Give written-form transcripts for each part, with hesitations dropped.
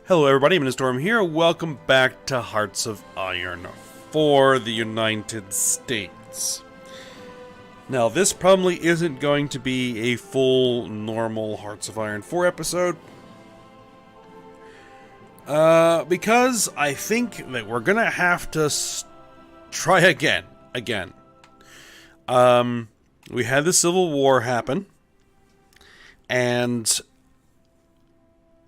Hello everybody, Storm here. Welcome back to Hearts of Iron for the United States. Now, this probably isn't going to be a full, normal Hearts of Iron 4 episode. Because I think that we're gonna have to try again. We had the Civil War happen. And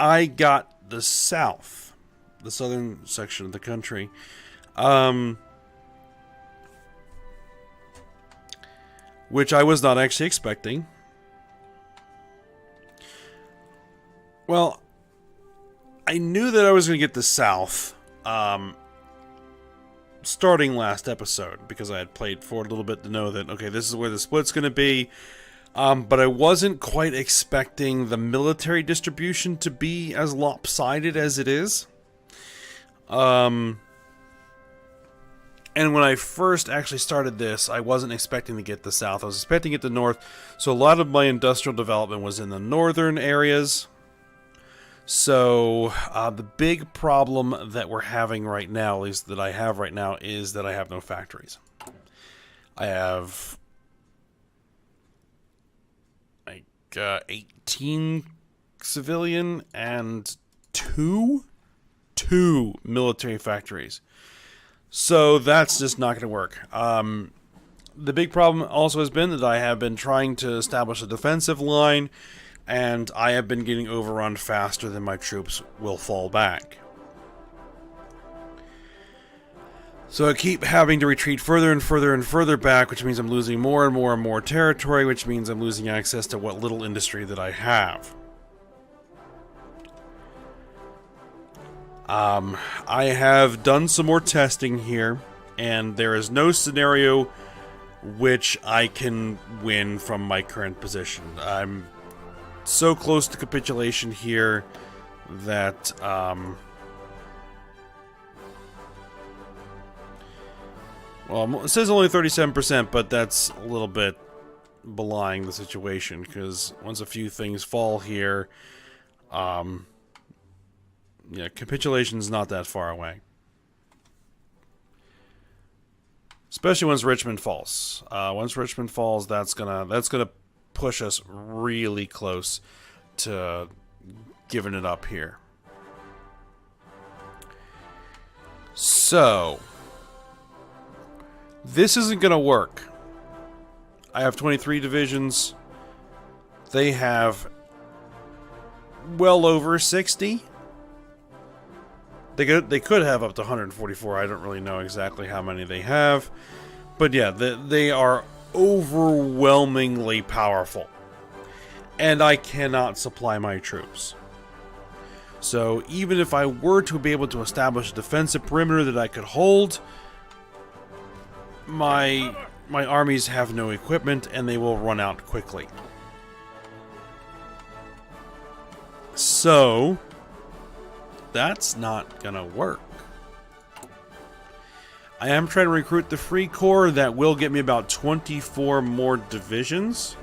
I got the South, the southern section of the country, which I was not actually expecting. Well, I knew that I was going to get the South, starting last episode, because I had played for it a little bit to know that, okay, this is where the split's going to be. But I wasn't quite expecting the military distribution to be as lopsided as it is. And when I first actually started this, I wasn't expecting to get the South. I was expecting to get the North. So a lot of my industrial development was in the northern areas. So the big problem that we're having right now, at least that I have right now, is that I have no factories. I have 18 civilian and two military factories. So that's just not going to work. The big problem also has been that I have been trying to establish a defensive line, and I have been getting overrun faster than my troops will fall back. So I keep having to retreat further and further and further back, which means I'm losing more and more and more territory, which means I'm losing access to what little industry that I have. I have done some more testing here, and there is no scenario which I can win from my current position. I'm so close to capitulation here that, well, it says only 37%, but that's a little bit belying the situation, because once a few things fall here, yeah, capitulation's not that far away. Especially once Richmond falls. Once Richmond falls, that's gonna push us really close to giving it up here. So this isn't going to work. I have 23 divisions. They have well over 60. They could have up to 144. I don't really know exactly how many they have. But yeah, they are overwhelmingly powerful. And I cannot supply my troops. So even if I were to be able to establish a defensive perimeter that I could hold, my armies have no equipment, and they will run out quickly. So that's not gonna work. I am trying to recruit the Free Corps. That will get me about 24 more divisions.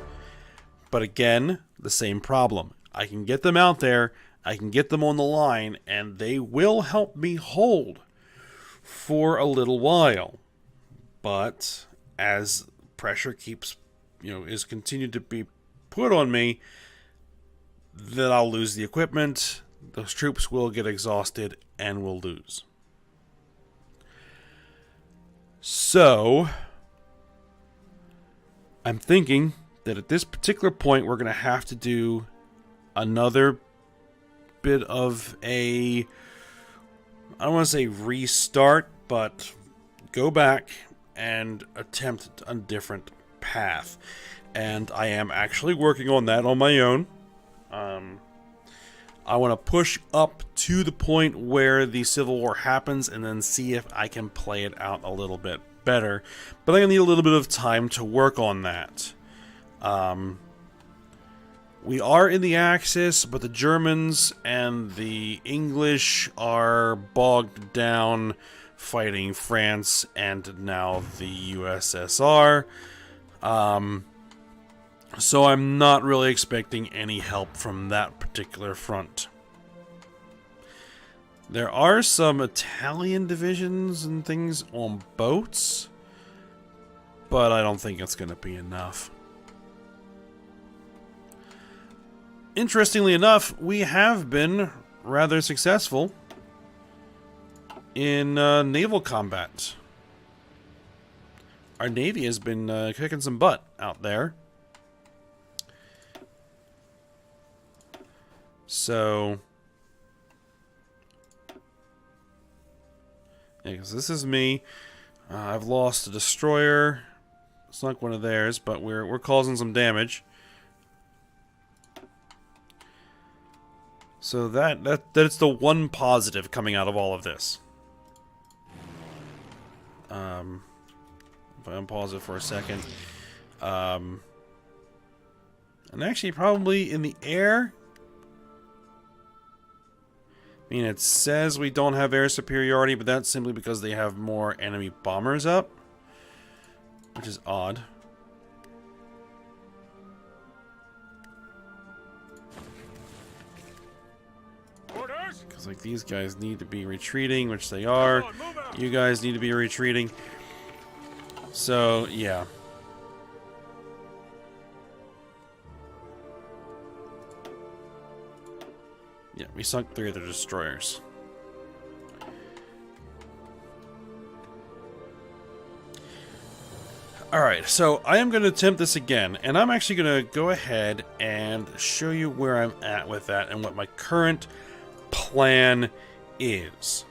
But again, the same problem. I can get them out there, I can get them on the line, and they will help me hold for a little while. But as pressure keeps, is continued to be put on me, then I'll lose the equipment, those troops will get exhausted, and will lose. So I'm thinking that at this particular point, we're going to have to do another bit of a, I don't want to say restart, but go back and attempt a different path. And I am actually working on that on my own. I want to push up to the point where the Civil War happens and then see if I can play it out a little bit better. But I'm going to need a little bit of time to work on that. We are in the Axis, but the Germans and the English are bogged down fighting France and now the USSR. So I'm not really expecting any help from that particular front. There are some Italian divisions and things on boats, but I don't think it's going to be enough. Interestingly enough, we have been rather successful in naval combat. Our Navy has been kicking some butt out there. So, yeah, because this is me. I've lost a destroyer. Sunk one of theirs, but we're causing some damage. So that's the one positive coming out of all of this. If I unpause it for a second. And actually, probably in the air. I mean, it says we don't have air superiority, but that's simply because they have more enemy bombers up. Which is odd. Because, like, these guys need to be retreating, which they are. You guys need to be retreating. So, yeah. Yeah, we sunk 3 of their destroyers. Alright, so I am going to attempt this again, and I'm actually going to go ahead and show you where I'm at with that and what my current plan is.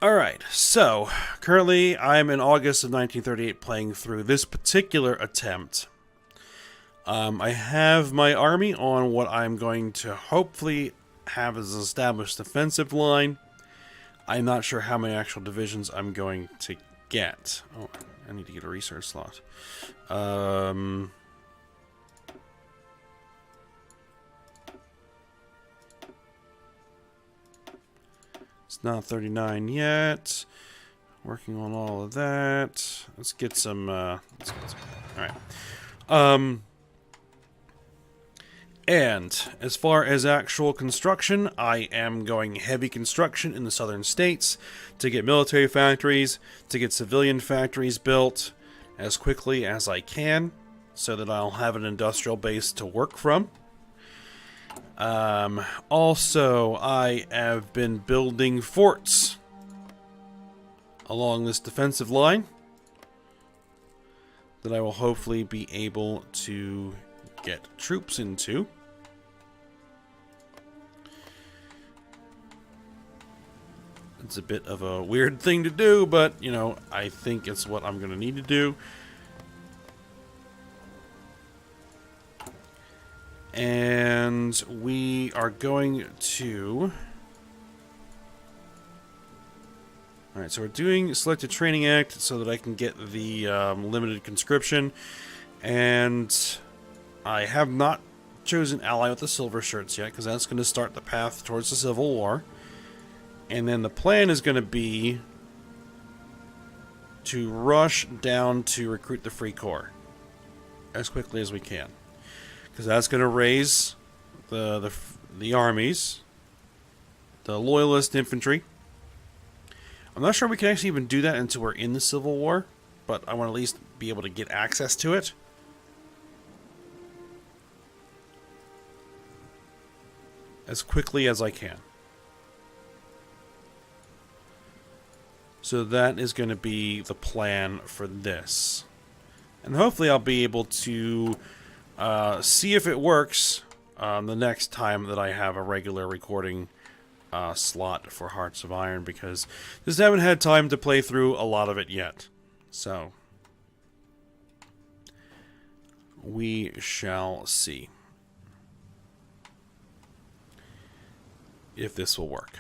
Alright, so currently I'm in August of 1938 playing through this particular attempt. I have my army on what I'm going to hopefully have as an established defensive line. I'm not sure how many actual divisions I'm going to get. Oh, I need to get a research slot. It's not 39 yet. Working on all of that. Let's get some, alright. And as far as actual construction, I am going heavy construction in the southern states to get military factories, to get civilian factories built as quickly as I can, so that I'll have an industrial base to work from. Also, I have been building forts along this defensive line that I will hopefully be able to get troops into. It's a bit of a weird thing to do, but, you know, I think it's what I'm going to need to do. And we are going to... Alright, so we're doing Selected Training Act so that I can get the limited conscription. And I have not chosen ally with the silver shirts yet, because that's going to start the path towards the Civil War. And then the plan is going to be to rush down to recruit the Free Corps as quickly as we can. Because that's going to raise the armies, the Loyalist infantry. I'm not sure we can actually even do that until we're in the Civil War, but I want to at least be able to get access to it. As quickly as I can. So that is going to be the plan for this. And hopefully I'll be able to see if it works the next time that I have a regular recording slot for Hearts of Iron, because just haven't had time to play through a lot of it yet. So we shall see if this will work.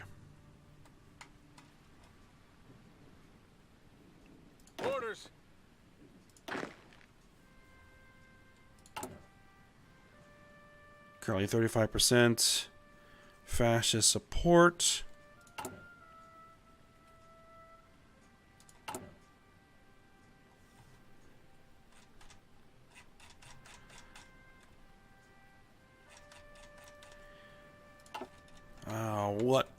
Orders. Currently 35% fascist support.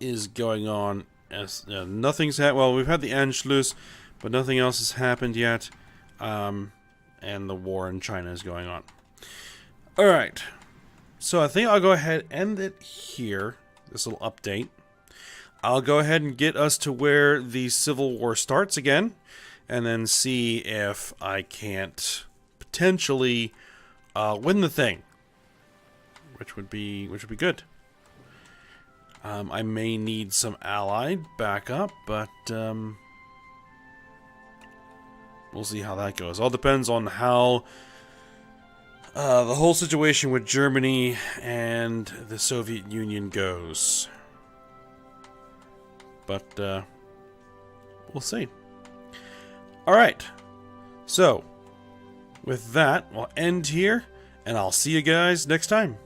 is going on. As nothing's well, we've had the Anschluss, but nothing else has happened yet. And the war in China is going on. Alright. So I think I'll go ahead and end it here. This little update. I'll go ahead and get us to where the Civil War starts again. And then see if I can't potentially win the thing. Which would be good. I may need some allied backup, but we'll see how that goes. All depends on how the whole situation with Germany and the Soviet Union goes. But we'll see. Alright, so with that, we'll end here, and I'll see you guys next time.